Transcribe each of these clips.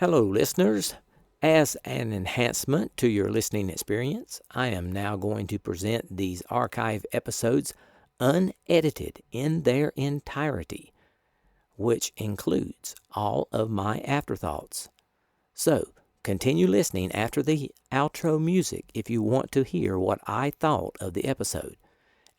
Hello, listeners. As an enhancement to your listening experience, I am now going to present these archive episodes unedited in their entirety, which includes all of my afterthoughts. So, continue listening after the outro music if you want to hear what I thought of the episode.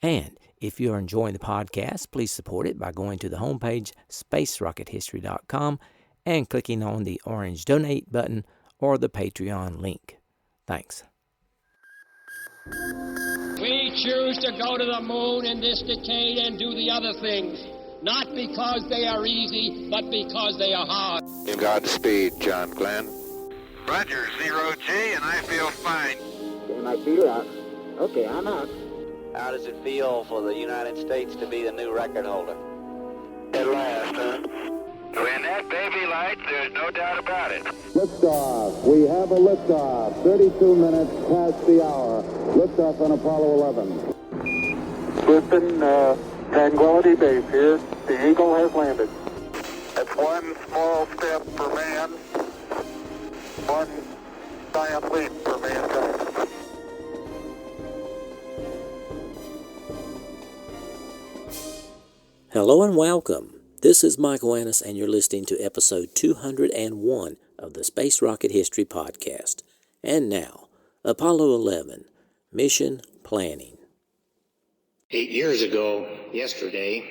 And if you are enjoying the podcast, please support it by going to the homepage, spacerockethistory.com, and clicking on the orange donate button or the Patreon link. Thanks. We choose to go to the moon in this decade and do the other things, not because they are easy, but because they are hard. Godspeed, John Glenn. Roger, 0G, and I feel fine. Getting my feet out. Okay, I'm out. How does it feel for the United States to be the new record holder? At last, huh? When that baby lights, there's no doubt about it. Liftoff. We have a liftoff. 32 minutes past the hour. Liftoff on Apollo 11. Houston, Tranquility Base here. The Eagle has landed. That's one small step for man, one giant leap for mankind. Hello and welcome. This is Michael Annis, and you're listening to episode 201 of the Space Rocket History Podcast. And now, Apollo 11, Mission Planning. 8 years ago, yesterday,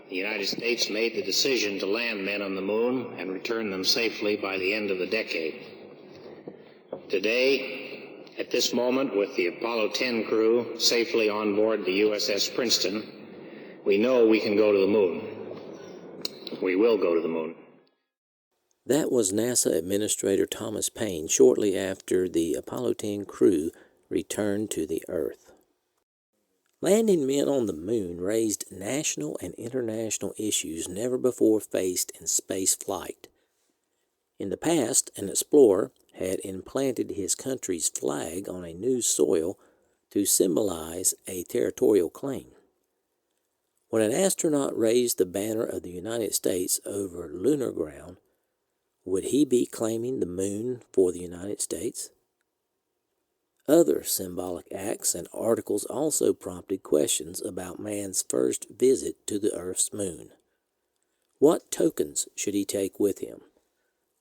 the United States made the decision to land men on the moon and return them safely by the end of the decade. Today, at this moment, with the Apollo 10 crew safely on board the USS Princeton, we know we can go to the moon. We will go to the moon. That was NASA Administrator Thomas Paine shortly after the Apollo 10 crew returned to the Earth. Landing men on the moon raised national and international issues never before faced in space flight. In the past, an explorer had implanted his country's flag on a new soil to symbolize a territorial claim. When an astronaut raised the banner of the United States over lunar ground, would he be claiming the moon for the United States? Other symbolic acts and articles also prompted questions about man's first visit to the Earth's moon. What tokens should he take with him?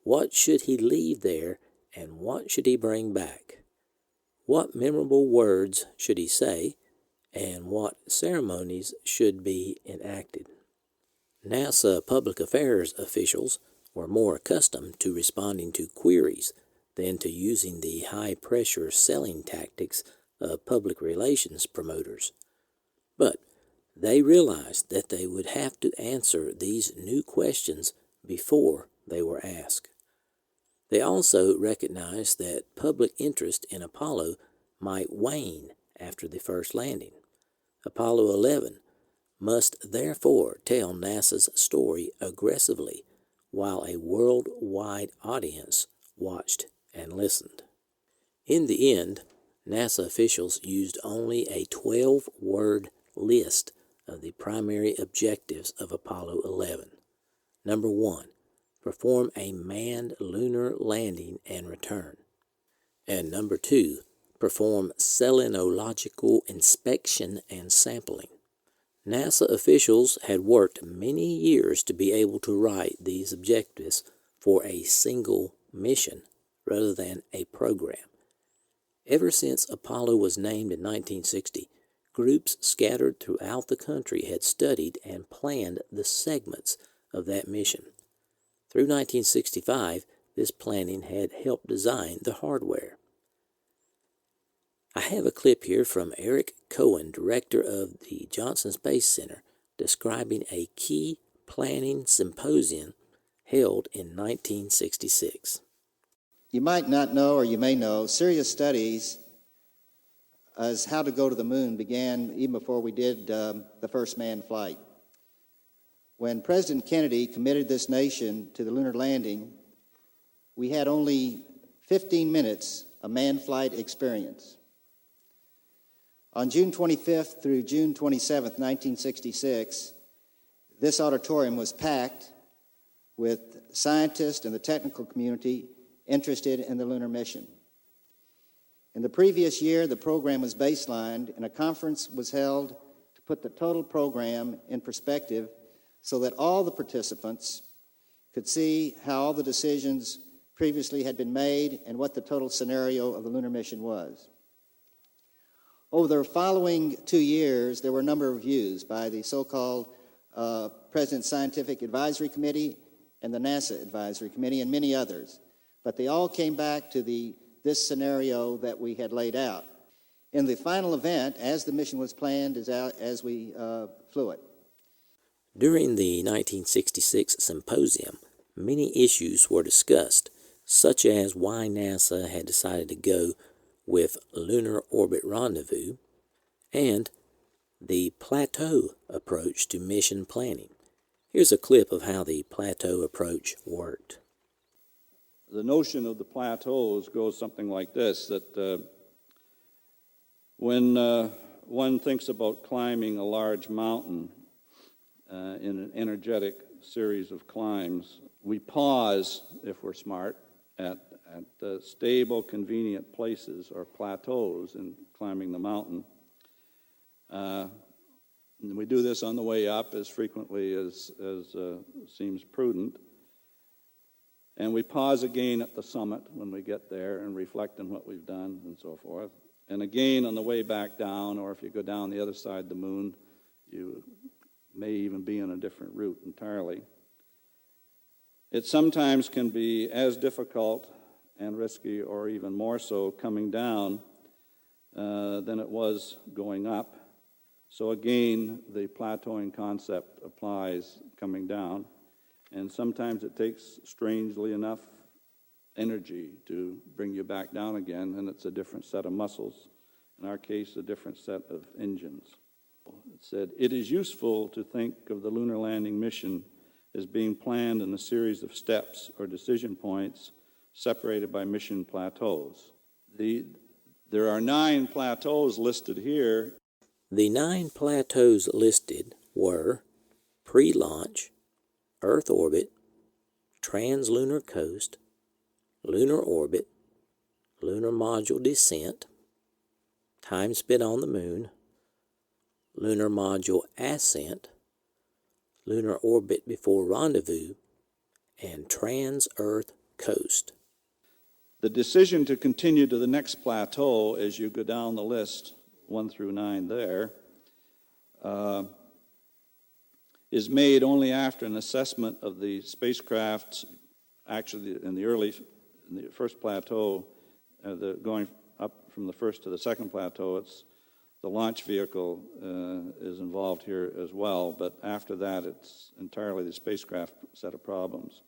What should he leave there, and what should he bring back? What memorable words should he say, and what ceremonies should be enacted? NASA public affairs officials were more accustomed to responding to queries than to using the high-pressure selling tactics of public relations promoters. But they realized that they would have to answer these new questions before they were asked. They also recognized that public interest in Apollo might wane after the first landing. Apollo 11 must therefore tell NASA's story aggressively while a worldwide audience watched and listened. In the end, NASA officials used only a 12-word list of the primary objectives of Apollo 11. Number 1, perform a manned lunar landing and return. And number 2, perform selenological inspection and sampling. NASA officials had worked many years to be able to write these objectives for a single mission rather than a program. Ever since Apollo was named in 1960, groups scattered throughout the country had studied and planned the segments of that mission. Through 1965, this planning had helped design the hardware. I have a clip here from Eric Cohen, director of the Johnson Space Center, describing a key planning symposium held in 1966. You might not know, or you may know, serious studies as how to go to the moon began even before we did the first manned flight. When President Kennedy committed this nation to the lunar landing, we had only 15 minutes of manned flight experience. On June 25th through June 27th, 1966, this auditorium was packed with scientists and the technical community interested in the lunar mission. In the previous year, the program was baselined, and a conference was held to put the total program in perspective so that all the participants could see how all the decisions previously had been made and what the total scenario of the lunar mission was. Over the following 2 years, there were a number of reviews by the so-called President's Scientific Advisory Committee and the NASA Advisory Committee and many others. But they all came back to this scenario that we had laid out. In the final event, as the mission was planned, as we flew it. During the 1966 symposium, many issues were discussed, such as why NASA had decided to go with Lunar Orbit Rendezvous and the plateau approach to mission planning. Here's a clip of how the plateau approach worked. The notion of the plateaus goes something like this, that when one thinks about climbing a large mountain in an energetic series of climbs, we pause, if we're smart, at stable, convenient places or plateaus in climbing the mountain. And we do this on the way up as frequently as seems prudent. And we pause again at the summit when we get there and reflect on what we've done and so forth. And again on the way back down, or if you go down the other side of the moon, you may even be on a different route entirely. It sometimes can be as difficult and risky, or even more so, coming down than it was going up. So again, the plateauing concept applies coming down. And sometimes it takes, strangely enough, energy to bring you back down again, and it's a different set of muscles. In our case, a different set of engines. It said, "It is useful to think of the lunar landing mission as being planned in a series of steps or decision points separated by mission plateaus." There are 9 plateaus listed here. The 9 plateaus listed were pre-launch, Earth orbit, translunar coast, lunar orbit, lunar module descent, time spent on the moon, lunar module ascent, lunar orbit before rendezvous, and trans-Earth coast. The decision to continue to the next plateau as you go down the list, 1 through 9 there, is made only after an assessment of the spacecraft's, actually in the first plateau, going up from the first to the second plateau, it's the launch vehicle is involved here as well, but after that it's entirely the spacecraft set of problems.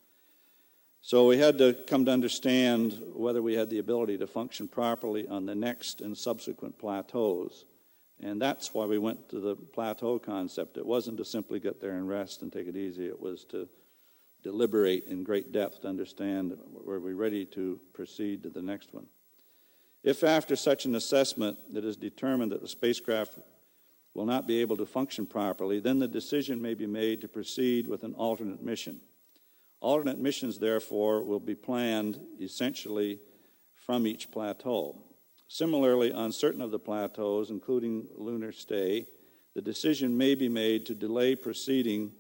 So we had to come to understand whether we had the ability to function properly on the next and subsequent plateaus. And that's why we went to the plateau concept. It wasn't to simply get there and rest and take it easy. It was to deliberate in great depth to understand, were we ready to proceed to the next one. If after such an assessment it is determined that the spacecraft will not be able to function properly, then the decision may be made to proceed with an alternate mission. Alternate missions, therefore, will be planned essentially from each plateau. Similarly, on certain of the plateaus, including lunar stay, the decision may be made to delay proceeding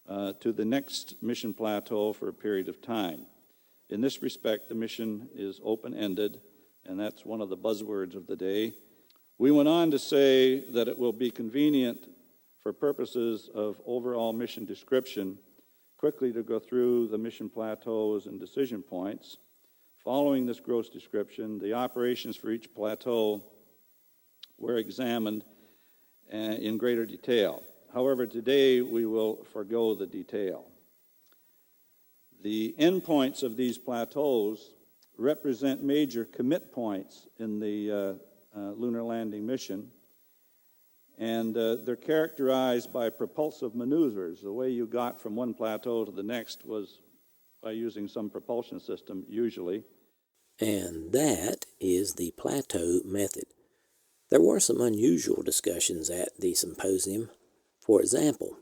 to the next mission plateau for a period of time. In this respect, the mission is open-ended, and that's one of the buzzwords of the day. We went on to say that it will be convenient for purposes of overall mission description quickly to go through the mission plateaus and decision points. Following this gross description, the operations for each plateau were examined in greater detail. However, today we will forego the detail. The endpoints of these plateaus represent major commit points in the lunar landing mission, and they're characterized by propulsive maneuvers. The way you got from one plateau to the next was by using some propulsion system, usually. And that is the plateau method. There were some unusual discussions at the symposium. For example,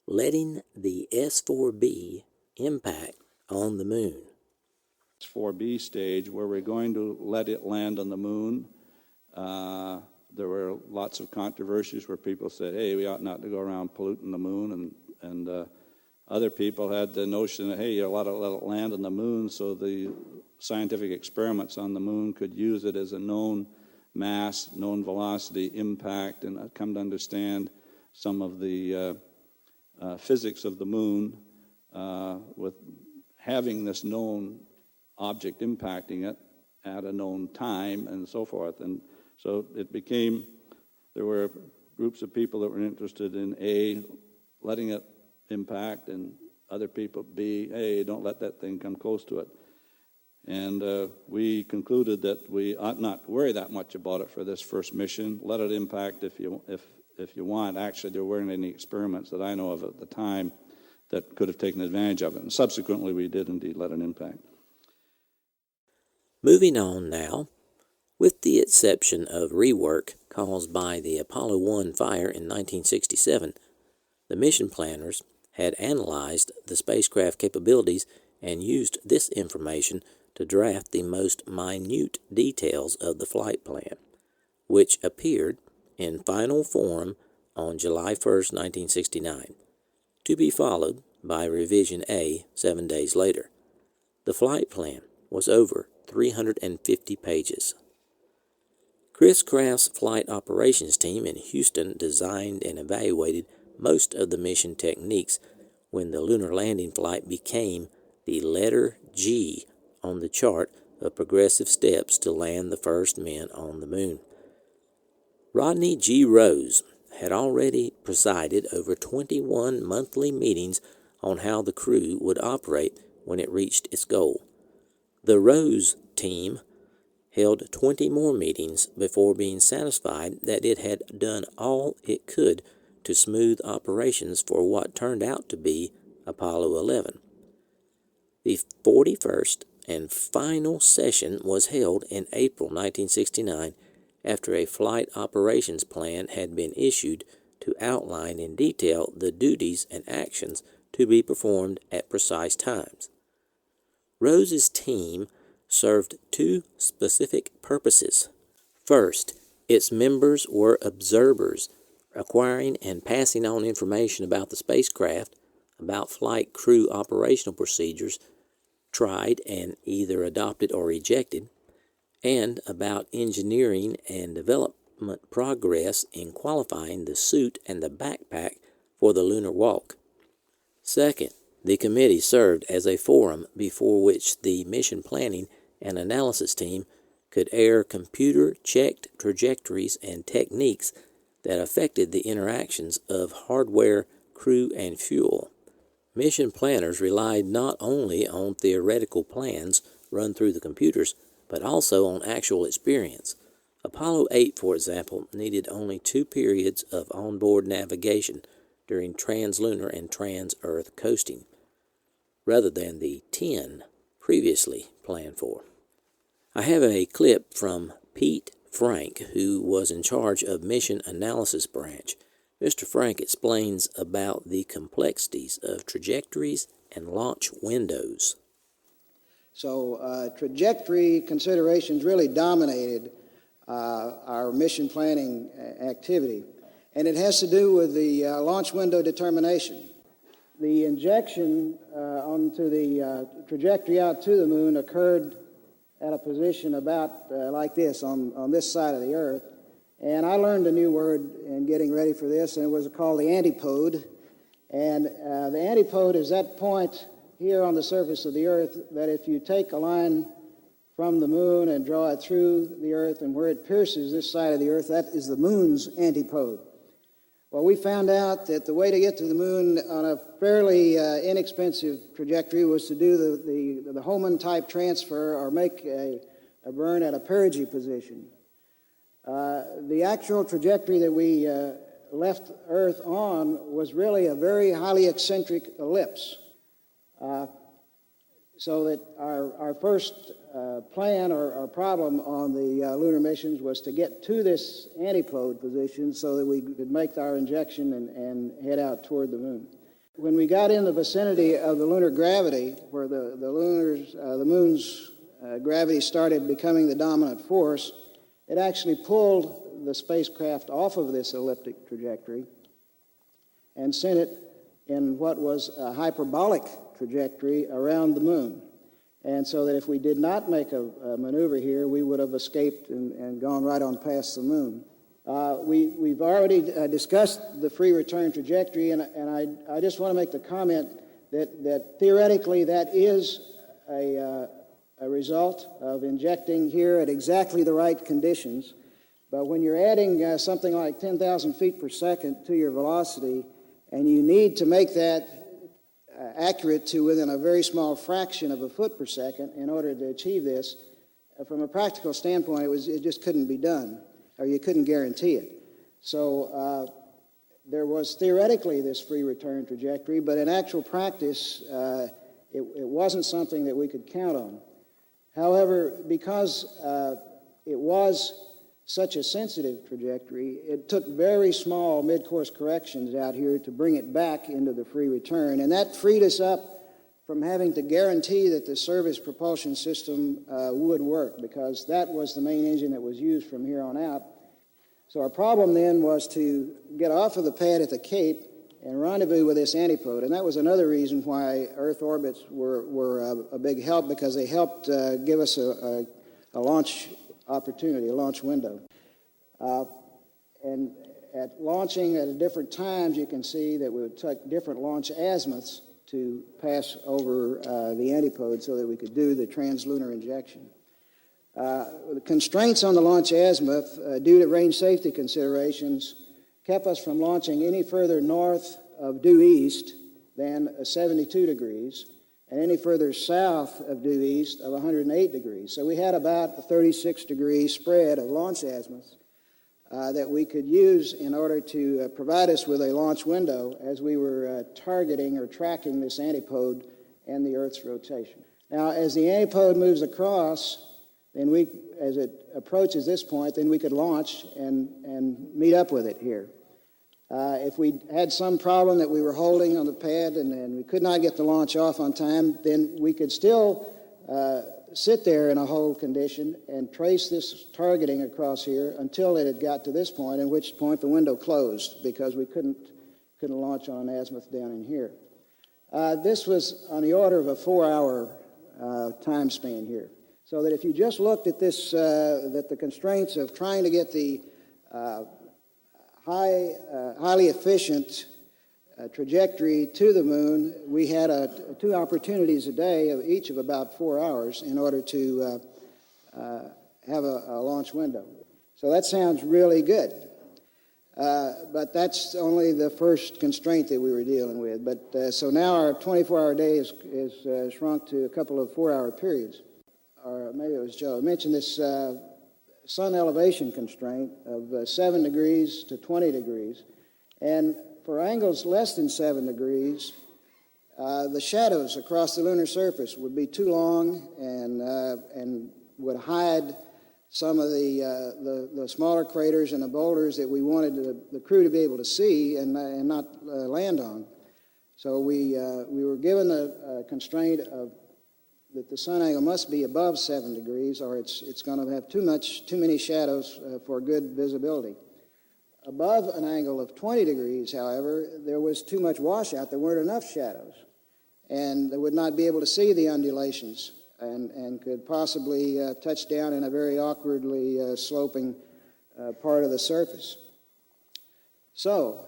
letting the S-4B impact on the moon. 4B stage, where we're going to let it land on the moon. There were lots of controversies where people said, hey, we ought not to go around polluting the moon, and other people had the notion that, hey, you ought to let it land on the moon so the scientific experiments on the moon could use it as a known mass, known velocity, impact, and come to understand some of the physics of the moon with having this known object impacting it at a known time and so forth. And so it became, there were groups of people that were interested in A, letting it impact, and other people, B, hey, don't let that thing come close to it. And we concluded that we ought not worry that much about it for this first mission. Let it impact if you want. Actually, there weren't any experiments that I know of at the time that could have taken advantage of it. And subsequently, we did indeed let it impact. Moving on now, with the exception of rework caused by the Apollo 1 fire in 1967, the mission planners had analyzed the spacecraft capabilities and used this information to draft the most minute details of the flight plan, which appeared in final form on July 1st, 1969, to be followed by Revision A 7 days later. The flight plan was over 350 pages. Chris Kraft's flight operations team in Houston designed and evaluated most of the mission techniques when the lunar landing flight became the letter G on the chart of progressive steps to land the first men on the moon. Rodney G. Rose had already presided over 21 monthly meetings on how the crew would operate when it reached its goal. The Rose team held 20 more meetings before being satisfied that it had done all it could to smooth operations for what turned out to be Apollo 11. The 41st and final session was held in April 1969 after a flight operations plan had been issued to outline in detail the duties and actions to be performed at precise times. Rose's team served two specific purposes. First, its members were observers, acquiring and passing on information about the spacecraft, about flight crew operational procedures, tried and either adopted or rejected, and about engineering and development progress in qualifying the suit and the backpack for the lunar walk. Second, the committee served as a forum before which the mission planning and analysis team could air computer-checked trajectories and techniques that affected the interactions of hardware, crew, and fuel. Mission planners relied not only on theoretical plans run through the computers, but also on actual experience. Apollo 8, for example, needed only 2 periods of onboard navigation during translunar and trans-Earth coasting, rather than the 10 previously planned for. I have a clip from Pete Frank, who was in charge of Mission Analysis Branch. Mr. Frank explains about the complexities of trajectories and launch windows. So trajectory considerations really dominated our mission planning activity, and it has to do with the launch window determination. The injection onto the trajectory out to the moon occurred at a position about like this on this side of the Earth. And I learned a new word in getting ready for this, and it was called the antipode. And the antipode is that point here on the surface of the Earth that if you take a line from the moon and draw it through the Earth, and where it pierces this side of the Earth, that is the moon's antipode. Well, we found out that the way to get to the moon on a fairly inexpensive trajectory was to do the Hohmann-type transfer or make a burn at a perigee position. The actual trajectory that we left Earth on was really a very highly eccentric ellipse. So that our first plan or problem on the lunar missions was to get to this antipode position so that we could make our injection and head out toward the moon. When we got in the vicinity of the lunar gravity, where the moon's gravity started becoming the dominant force, it actually pulled the spacecraft off of this elliptic trajectory and sent it in what was a hyperbolic trajectory around the moon. And so that if we did not make a maneuver here, we would have escaped and gone right on past the moon. We've already discussed the free return trajectory, and I just want to make the comment that theoretically that is a result of injecting here at exactly the right conditions. But when you're adding something like 10,000 feet per second to your velocity, and you need to make that accurate to within a very small fraction of a foot per second in order to achieve this, from a practical standpoint, it just couldn't be done, or you couldn't guarantee it. So there was theoretically this free return trajectory, but in actual practice, it wasn't something that we could count on. However, because it was such a sensitive trajectory, it took very small mid-course corrections out here to bring it back into the free return, and that freed us up from having to guarantee that the service propulsion system would work, because that was the main engine that was used from here on out. So our problem then was to get off of the pad at the Cape and rendezvous with this antipode, and that was another reason why Earth orbits were a big help, because they helped give us a launch opportunity, a launch window. And at launching at different times, you can see that we would take different launch azimuths to pass over the antipode so that we could do the translunar injection. The constraints on the launch azimuth, due to range safety considerations, kept us from launching any further north of due east than 72 degrees, and any further south of due east of 108 degrees. So we had about a 36-degree spread of launch azimuths that we could use in order to provide us with a launch window as we were targeting or tracking this antipode and the Earth's rotation. Now, as the antipode moves across, then as it approaches this point, then we could launch and meet up with it here. If we had some problem that we were holding on the pad and we could not get the launch off on time, then we could still sit there in a hold condition and trace this targeting across here until it had got to this point, at which point the window closed because we couldn't launch on an azimuth down in here. This was on the order of a 4-hour time span here. So that if you just looked at this, that the constraints of trying to get the highly efficient trajectory to the moon, we had 2 opportunities a day of each of about 4 hours in order to have a launch window. So that sounds really good. But that's only the first constraint that we were dealing with. But so now our 24-hour day is shrunk to a couple of 4-hour periods. Or maybe it was Joe. I mentioned this sun elevation constraint of 7 degrees to 20 degrees. And for angles less than 7 degrees, the shadows across the lunar surface would be too long and would hide some of the smaller craters and the boulders that we wanted the crew to be able to see and not land on. So we were given a constraint of that the sun angle must be above 7 degrees, or it's going to have too many shadows for good visibility. Above an angle of 20 degrees, however, there was too much washout. There weren't enough shadows, and they would not be able to see the undulations and could possibly touch down in a very awkwardly sloping part of the surface. So,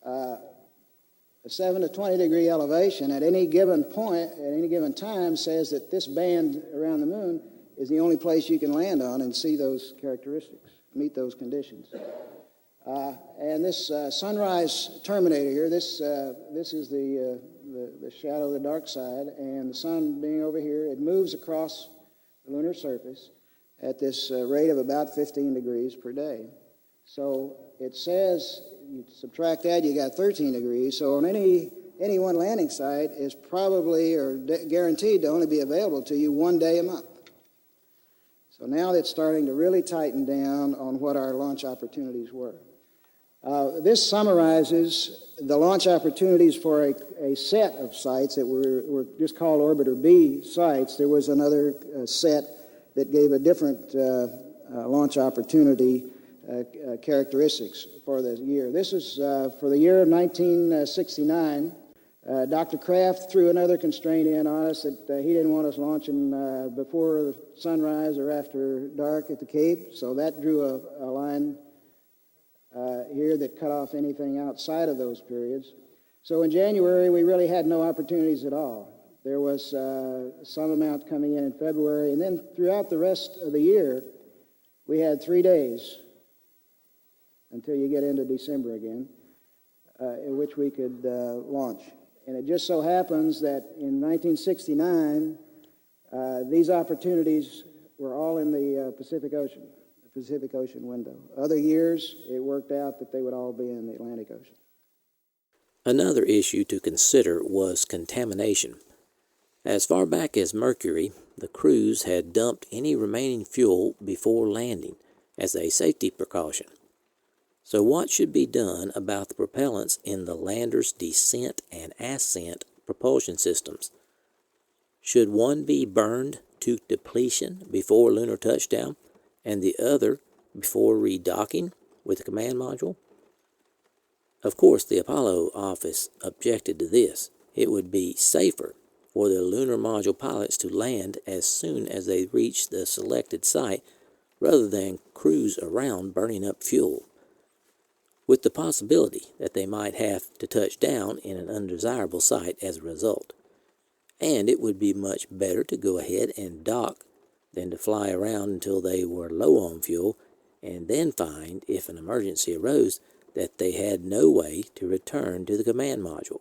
a 7 to 20 degree elevation at any given point, at any given time, says that this band around the moon is the only place you can land on and see those characteristics, meet those conditions. And this sunrise terminator here, this is the shadow of the dark side, and the sun being over here, it moves across the lunar surface at this rate of about 15 degrees per day. So it says, you subtract that, you got 13 degrees. So on any one landing site is probably or guaranteed to only be available to you 1 day a month. So now it's starting to really tighten down on what our launch opportunities were. This summarizes the launch opportunities for a set of sites that were just called Orbiter B sites. There was another set that gave a different launch opportunity characteristics for the year. This is for the year of 1969. Dr. Kraft threw another constraint in on us that he didn't want us launching before sunrise or after dark at the Cape, so that drew a line here that cut off anything outside of those periods. So in January, we really had no opportunities at all. There was some amount coming in February, and then throughout the rest of the year, we had 3 days until you get into December again, in which we could launch. And it just so happens that in 1969, these opportunities were all in the Pacific Ocean window. Other years, it worked out that they would all be in the Atlantic Ocean. Another issue to consider was contamination. As far back as Mercury, the crews had dumped any remaining fuel before landing as a safety precaution. So what should be done about the propellants in the lander's descent and ascent propulsion systems? Should one be burned to depletion before lunar touchdown and the other before redocking with the command module? Of course, the Apollo office objected to this. It would be safer for the lunar module pilots to land as soon as they reach the selected site rather than cruise around burning up fuel, with the possibility that they might have to touch down in an undesirable site as a result. And it would be much better to go ahead and dock than to fly around until they were low on fuel and then find, if an emergency arose, that they had no way to return to the command module.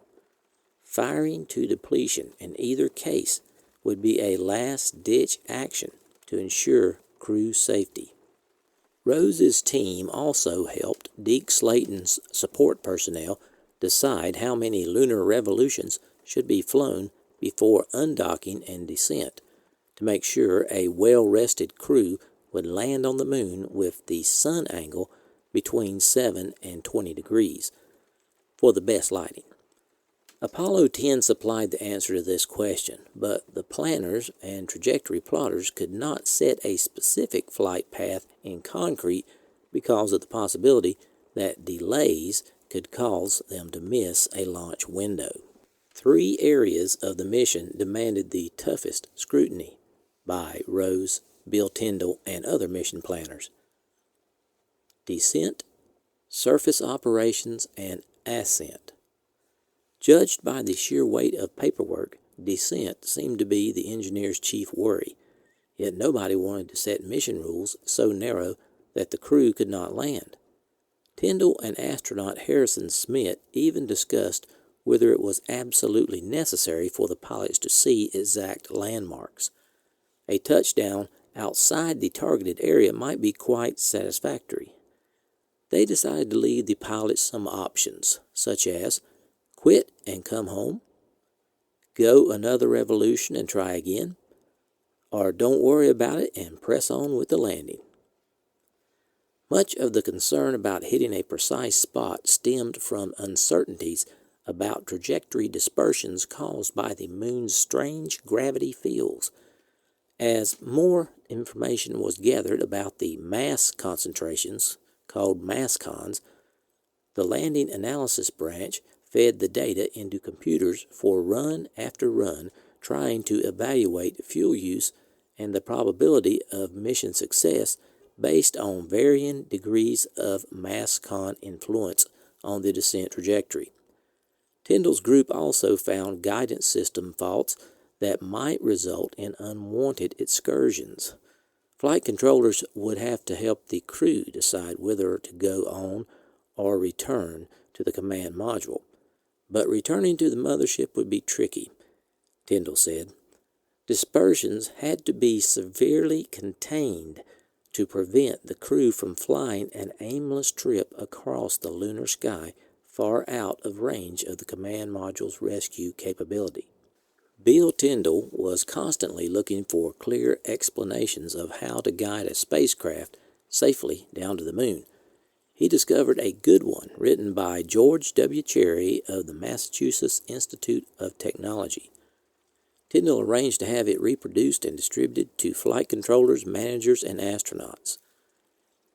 Firing to depletion in either case would be a last-ditch action to ensure crew safety. Rose's team also helped Deke Slayton's support personnel decide how many lunar revolutions should be flown before undocking and descent to make sure a well-rested crew would land on the moon with the sun angle between 7 and 20 degrees for the best lighting. Apollo 10 supplied the answer to this question, but the planners and trajectory plotters could not set a specific flight path in concrete because of the possibility that delays could cause them to miss a launch window. 3 areas of the mission demanded the toughest scrutiny by Rose, Bill Tyndall, and other mission planners: descent, surface operations, and ascent. Judged by the sheer weight of paperwork, descent seemed to be the engineer's chief worry, yet nobody wanted to set mission rules so narrow that the crew could not land. Tyndall and astronaut Harrison Smith even discussed whether it was absolutely necessary for the pilots to see exact landmarks. A touchdown outside the targeted area might be quite satisfactory. They decided to leave the pilots some options, such as quit and come home, go another revolution and try again, or don't worry about it and press on with the landing. Much of the concern about hitting a precise spot stemmed from uncertainties about trajectory dispersions caused by the moon's strange gravity fields. As more information was gathered about the mass concentrations, called mass-cons, the landing analysis branch fed the data into computers for run after run, trying to evaluate fuel use and the probability of mission success based on varying degrees of mass-con influence on the descent trajectory. Tyndall's group also found guidance system faults that might result in unwanted excursions. Flight controllers would have to help the crew decide whether to go on or return to the command module. But returning to the mothership would be tricky, Tyndall said. Dispersions had to be severely contained to prevent the crew from flying an aimless trip across the lunar sky far out of range of the command module's rescue capability. Bill Tyndall was constantly looking for clear explanations of how to guide a spacecraft safely down to the moon. He discovered a good one written by George W. Cherry of the Massachusetts Institute of Technology. Tyndall arranged to have it reproduced and distributed to flight controllers, managers, and astronauts.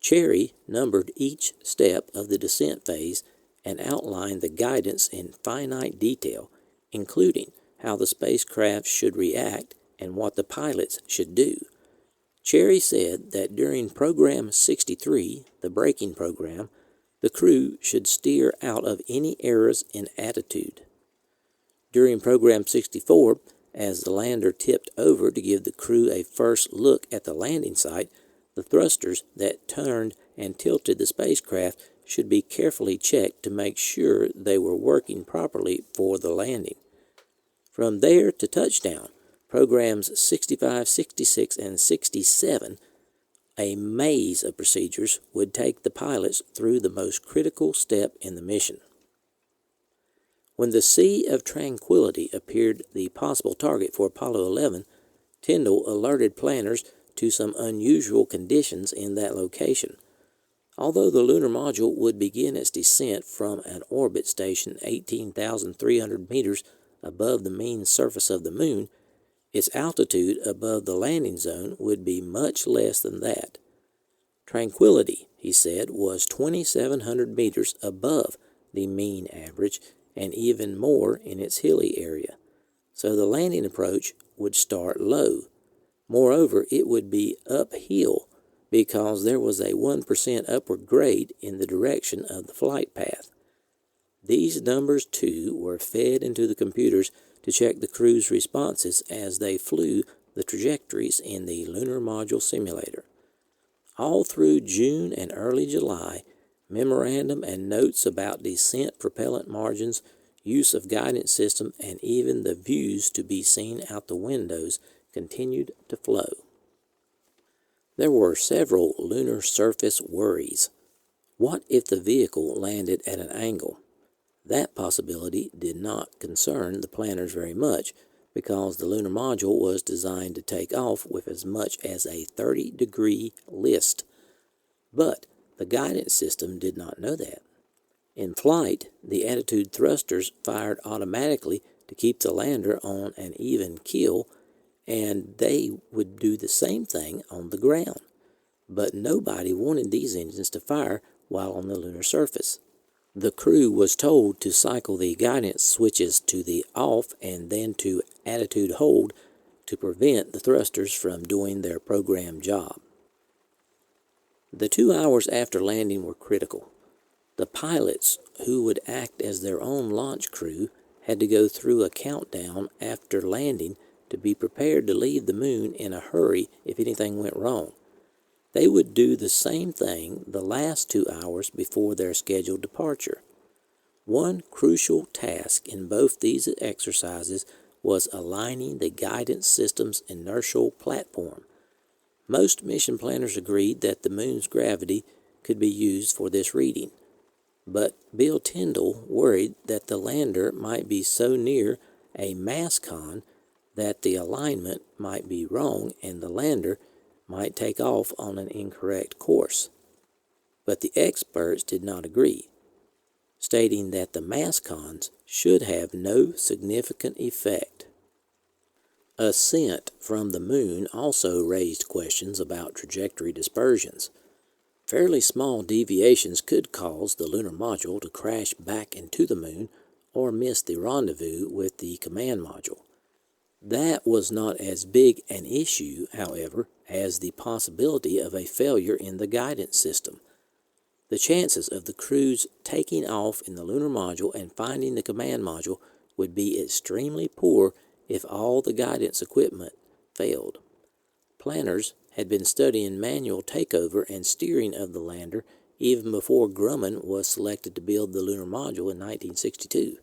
Cherry numbered each step of the descent phase and outlined the guidance in finite detail, including how the spacecraft should react and what the pilots should do. Cherry said that during Program 63, the braking program, the crew should steer out of any errors in attitude. During Program 64, as the lander tipped over to give the crew a first look at the landing site, the thrusters that turned and tilted the spacecraft should be carefully checked to make sure they were working properly for the landing. From there to touchdown, Programs 65, 66, and 67, a maze of procedures would take the pilots through the most critical step in the mission. When the Sea of Tranquility appeared the possible target for Apollo 11, Tyndall alerted planners to some unusual conditions in that location. Although the lunar module would begin its descent from an orbit station 18,300 meters above the mean surface of the Moon, its altitude above the landing zone would be much less than that. Tranquility, he said, was 2,700 meters above the mean average and even more in its hilly area, so the landing approach would start low. Moreover, it would be uphill because there was a 1% upward grade in the direction of the flight path. These numbers, too, were fed into the computers to check the crew's responses as they flew the trajectories in the Lunar Module Simulator. All through June and early July, memorandum and notes about descent propellant margins, use of guidance system, and even the views to be seen out the windows continued to flow. There were several lunar surface worries. What if the vehicle landed at an angle? That possibility did not concern the planners very much because the lunar module was designed to take off with as much as a 30-degree list. But the guidance system did not know that. In flight, the attitude thrusters fired automatically to keep the lander on an even keel, and they would do the same thing on the ground. But nobody wanted these engines to fire while on the lunar surface. The crew was told to cycle the guidance switches to the off and then to attitude hold to prevent the thrusters from doing their programmed job. The 2 hours after landing were critical. The pilots, who would act as their own launch crew, had to go through a countdown after landing to be prepared to leave the Moon in a hurry if anything went wrong. They would do the same thing the last 2 hours before their scheduled departure. One crucial task in both these exercises was aligning the guidance system's inertial platform. Most mission planners agreed that the Moon's gravity could be used for this reading, but Bill Tyndall worried that the lander might be so near a mass con that the alignment might be wrong and the lander might take off on an incorrect course. But the experts did not agree, stating that the mass cons should have no significant effect. Ascent from the Moon also raised questions about trajectory dispersions. Fairly small deviations could cause the lunar module to crash back into the Moon or miss the rendezvous with the command module. That was not as big an issue, however, as the possibility of a failure in the guidance system. The chances of the crews taking off in the lunar module and finding the command module would be extremely poor if all the guidance equipment failed. Planners had been studying manual takeover and steering of the lander even before Grumman was selected to build the lunar module in 1962.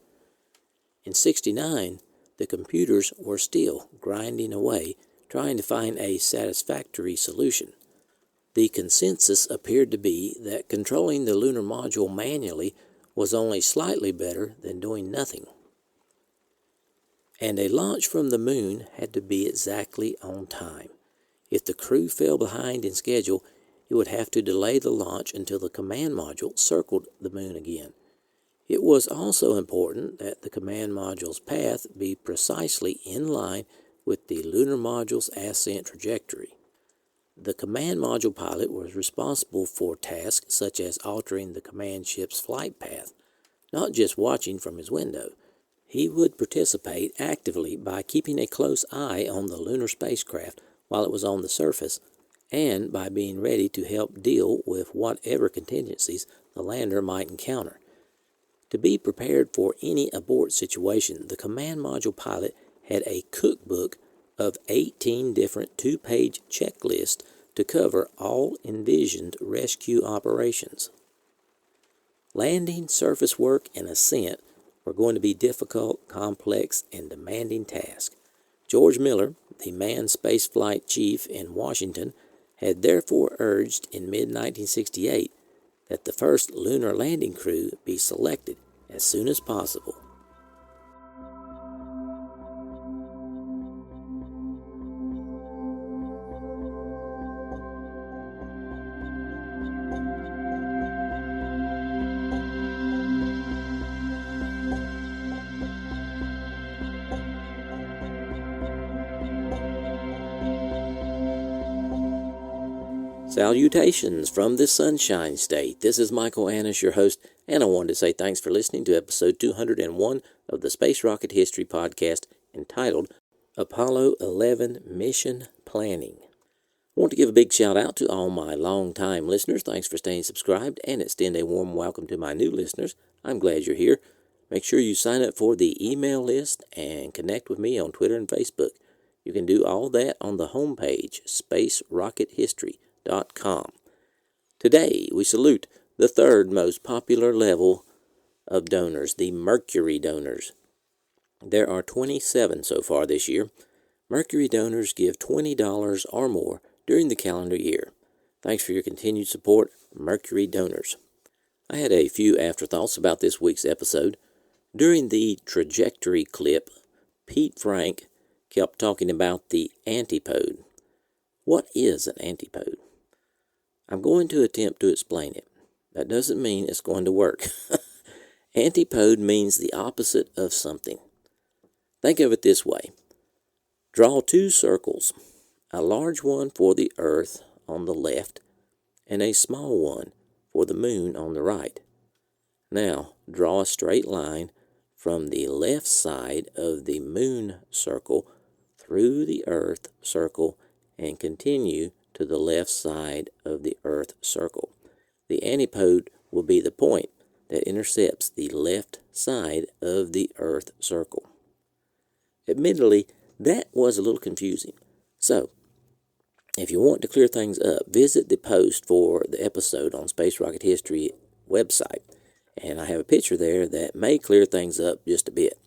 In 1969, the computers were still grinding away, trying to find a satisfactory solution. The consensus appeared to be that controlling the lunar module manually was only slightly better than doing nothing. And a launch from the Moon had to be exactly on time. If the crew fell behind in schedule, it would have to delay the launch until the command module circled the Moon again. It was also important that the command module's path be precisely in line with the lunar module's ascent trajectory. The command module pilot was responsible for tasks such as altering the command ship's flight path, not just watching from his window. He would participate actively by keeping a close eye on the lunar spacecraft while it was on the surface, and by being ready to help deal with whatever contingencies the lander might encounter. To be prepared for any abort situation, the command module pilot had a cookbook of 18 different 2-page checklists to cover all envisioned rescue operations. Landing, surface work, and ascent were going to be difficult, complex, and demanding tasks. George Miller, the manned spaceflight chief in Washington, had therefore urged in mid-1968 that the first lunar landing crew be selected as soon as possible. Salutations from the Sunshine State. This is Michael Annis, your host, and I wanted to say thanks for listening to episode 201 of the Space Rocket History Podcast entitled Apollo 11 Mission Planning. I want to give a big shout out to all my long-time listeners. Thanks for staying subscribed, and extend a warm welcome to my new listeners. I'm glad you're here. Make sure you sign up for the email list and connect with me on Twitter and Facebook. You can do all that on the homepage, spacerockethistory.com. Today, we salute the third most popular level of donors, the Mercury donors. There are 27 so far this year. Mercury donors give $20 or more during the calendar year. Thanks for your continued support, Mercury donors. I had a few afterthoughts about this week's episode. During the trajectory clip, Pete Frank kept talking about the antipode. What is an antipode? I'm going to attempt to explain it. That doesn't mean it's going to work. Antipode means the opposite of something. Think of it this way. Draw 2 circles, a large one for the Earth on the left and a small one for the Moon on the right. Now, draw a straight line from the left side of the Moon circle through the Earth circle and continue to the left side of the Earth circle. The antipode will be the point that intercepts the left side of the Earth circle. Admittedly, that was a little confusing. So, if you want to clear things up, visit the post for the episode on Space Rocket History website, and I have a picture there that may clear things up just a bit.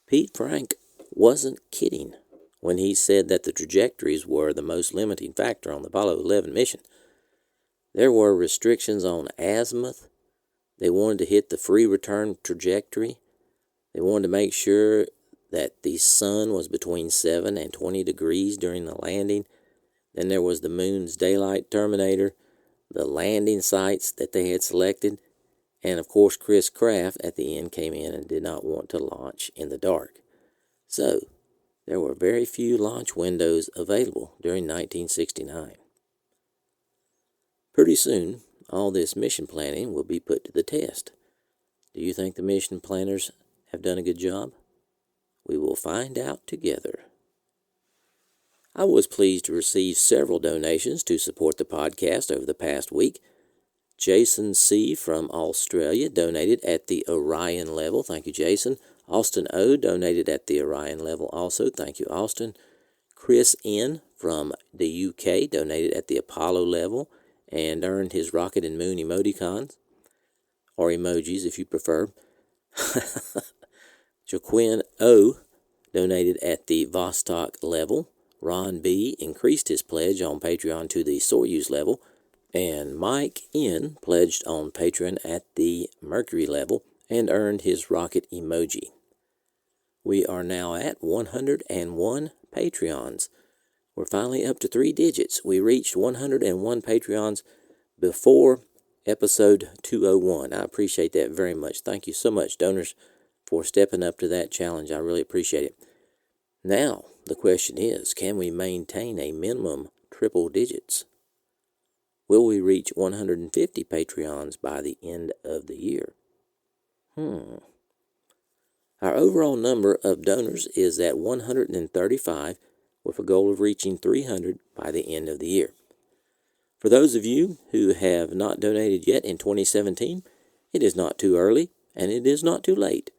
Pete Frank wasn't kidding when he said that the trajectories were the most limiting factor on the Apollo 11 mission. There were restrictions on azimuth. They wanted to hit the free return trajectory. They wanted to make sure that the sun was between 7 and 20 degrees during the landing. Then there was the moon's daylight terminator, the landing sites that they had selected, and of course Chris Kraft at the end came in and did not want to launch in the dark. So, there were very few launch windows available during 1969. Pretty soon, all this mission planning will be put to the test. Do you think the mission planners have done a good job? We will find out together. I was pleased to receive several donations to support the podcast over the past week. Jason C. from Australia donated at the Orion level. Thank you, Jason. Austin O. donated at the Orion level also. Thank you, Austin. Chris N. from the UK donated at the Apollo level and earned his rocket and moon emoticons, or emojis if you prefer. Joaquin O. donated at the Vostok level. Ron B. increased his pledge on Patreon to the Soyuz level. And Mike N. pledged on Patreon at the Mercury level and earned his rocket emoji. We are now at 101 Patreons. We're finally up to 3 digits. We reached 101 Patreons before episode 201. I appreciate that very much. Thank you so much, donors, for stepping up to that challenge. I really appreciate it. Now, the question is, can we maintain a minimum triple digits? Will we reach 150 Patreons by the end of the year? Our overall number of donors is at 135, with a goal of reaching 300 by the end of the year. For those of you who have not donated yet in 2017, it is not too early and it is not too late.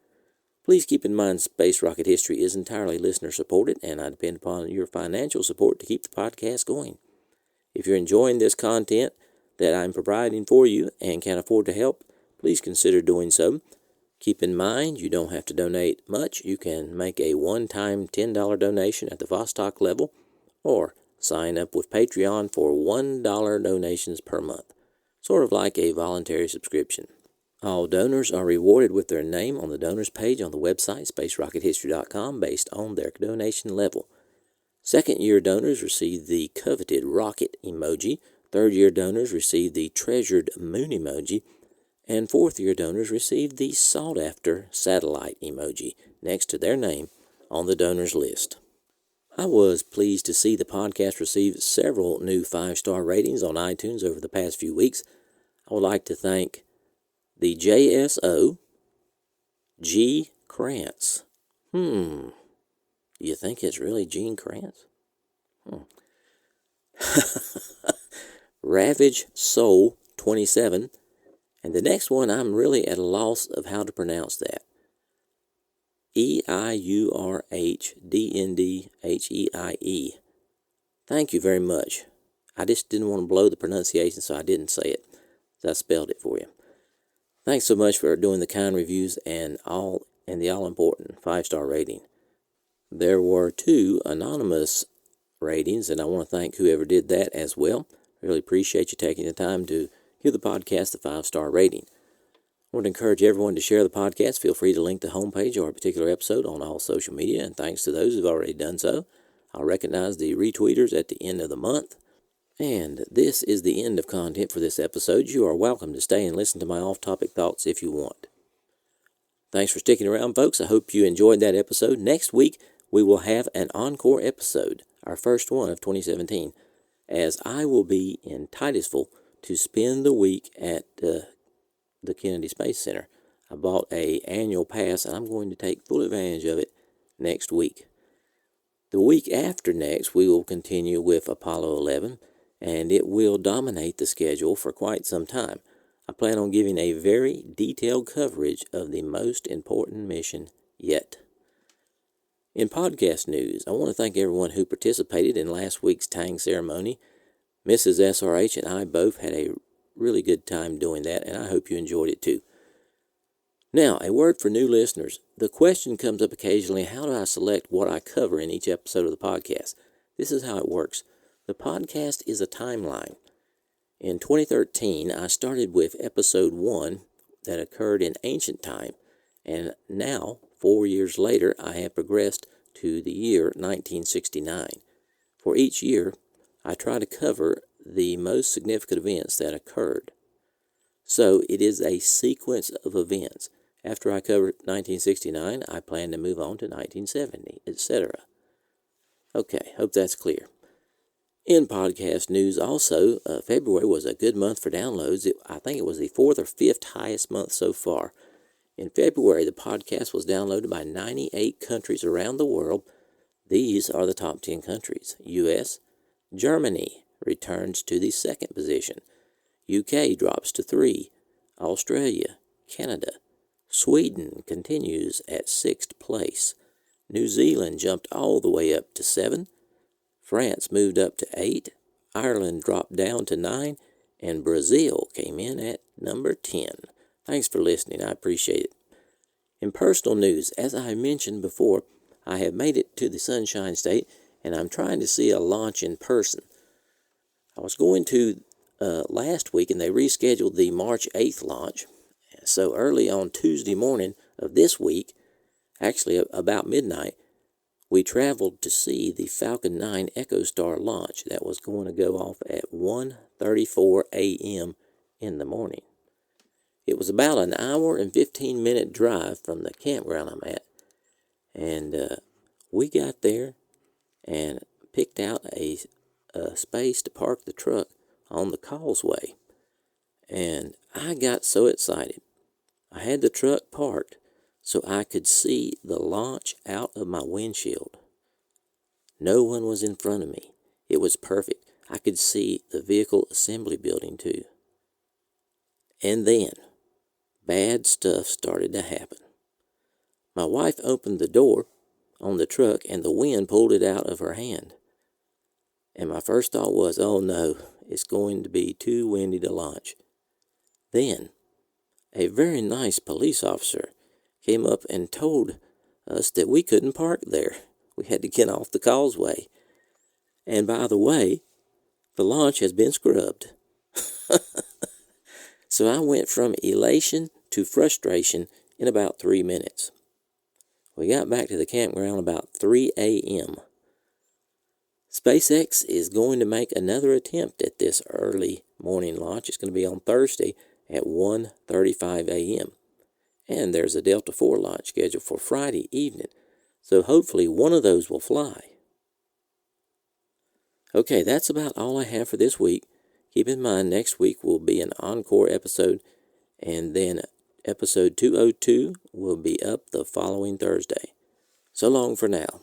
Please keep in mind Space Rocket History is entirely listener supported, and I depend upon your financial support to keep the podcast going. If you're enjoying this content that I'm providing for you and can afford to help, please consider doing so. Keep in mind, you don't have to donate much. You can make a one-time $10 donation at the Vostok level, or sign up with Patreon for $1 donations per month, sort of like a voluntary subscription. All donors are rewarded with their name on the donors page on the website, spacerockethistory.com, based on their donation level. Second-year donors receive the coveted rocket emoji, third-year donors receive the treasured moon emoji, and fourth-year donors receive the sought-after satellite emoji next to their name on the donors list. I was pleased to see the podcast receive several new 5-star ratings on iTunes over the past few weeks. I would like to thank the JSO G. Krantz. Do you think it's really Gene Krantz? Ravage Soul 27. And the next one, I'm really at a loss of how to pronounce that. EIURHDNDHEIE. Thank you very much. I just didn't want to blow the pronunciation, so I didn't say it. So I spelled it for you. Thanks so much for doing the kind reviews and the all-important 5-star rating. There were 2 anonymous ratings, and I want to thank whoever did that as well. Really appreciate you taking the time to give the podcast a 5-star rating. I want to encourage everyone to share the podcast. Feel free to link the homepage or a particular episode on all social media, and thanks to those who've already done so. I'll recognize the retweeters at the end of the month. And this is the end of content for this episode. You are welcome to stay and listen to my off-topic thoughts if you want. Thanks for sticking around, folks. I hope you enjoyed that episode. Next week, we will have an encore episode, our first one of 2017, as I will be in Titusville to spend the week at the Kennedy Space Center. I bought an annual pass, and I'm going to take full advantage of it next week. The week after next, we will continue with Apollo 11, and it will dominate the schedule for quite some time. I plan on giving a very detailed coverage of the most important mission yet. In podcast news, I want to thank everyone who participated in last week's Tang ceremony. Mrs. SRH and I both had a really good time doing that, and I hope you enjoyed it too. Now, a word for new listeners. The question comes up occasionally, how do I select what I cover in each episode of the podcast? This is how it works. The podcast is a timeline. In 2013, I started with episode 1 that occurred in ancient time, and now, 4 years later, I have progressed to the year 1969. For each year, I try to cover the most significant events that occurred. So it is a sequence of events. After I cover 1969, I plan to move on to 1970, etc. Okay, hope that's clear. In podcast news also, February was a good month for downloads. I think it was the 4th or 5th highest month so far. In February, the podcast was downloaded by 98 countries around the world. These are the top 10 countries. U.S., Germany returns to the 2nd position. UK drops to 3. Australia, Canada. Sweden continues at 6th place. New Zealand jumped all the way up to 7. France moved up to 8. Ireland dropped down to 9. And Brazil came in at number 10. Thanks for listening. I appreciate it. In personal news, as I mentioned before, I have made it to the Sunshine State, and I'm trying to see a launch in person. I was going to last week, and they rescheduled the March 8th launch. So early on Tuesday morning of this week, actually about midnight, we traveled to see the Falcon 9 EchoStar launch that was going to go off at 1:34 a.m. in the morning. It was about an hour and 15-minute drive from the campground I'm at, and we got there and picked out a space to park the truck on the causeway, and I got so excited. I had the truck parked so I could see the launch out of my windshield. No one was in front of me. It was perfect. I could see the vehicle assembly building too. And then, bad stuff started to happen. My wife opened the door on the truck and the wind pulled it out of her hand. And my first thought was, oh no, it's going to be too windy to launch. Then, a very nice police officer came up and told us that we couldn't park there. We had to get off the causeway. And by the way, the launch has been scrubbed. So I went from elation to frustration in about 3 minutes. We got back to the campground about 3 a.m. SpaceX is going to make another attempt at this early morning launch. It's going to be on Thursday at 1:35 a.m. And there's a Delta IV launch scheduled for Friday evening. So hopefully one of those will fly. Okay, that's about all I have for this week. Keep in mind, next week will be an encore episode, and then episode 202 will be up the following Thursday. So long for now.